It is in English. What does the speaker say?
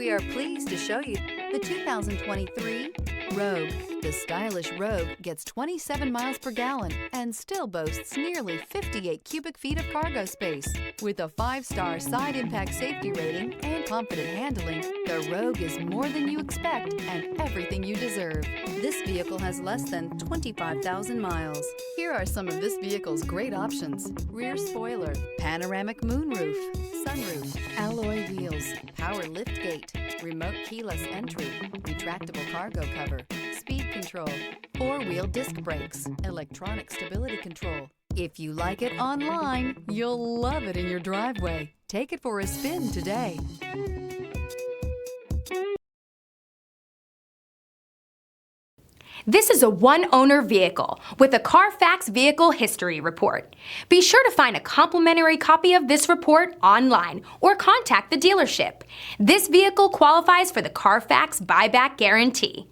We are pleased to show you the 2023 Rogue. The stylish Rogue gets 27 miles per gallon and still boasts nearly 58 cubic feet of cargo space. With a 5-star side impact safety rating and confident handling, the Rogue is more than you expect and everything you deserve. This vehicle has less than 25,000 miles. Here are some of this vehicle's great options: rear spoiler, panoramic moonroof, sunroof, alloy wheels, power liftgate, remote keyless entry, retractable cargo cover, speed control, 4-wheel disc brakes, electronic stability control. If you like it online, you'll love it in your driveway. Take it for a spin today. This is a one-owner vehicle with a Carfax Vehicle History Report. Be sure to find a complimentary copy of this report online or contact the dealership. This vehicle qualifies for the Carfax Buyback Guarantee.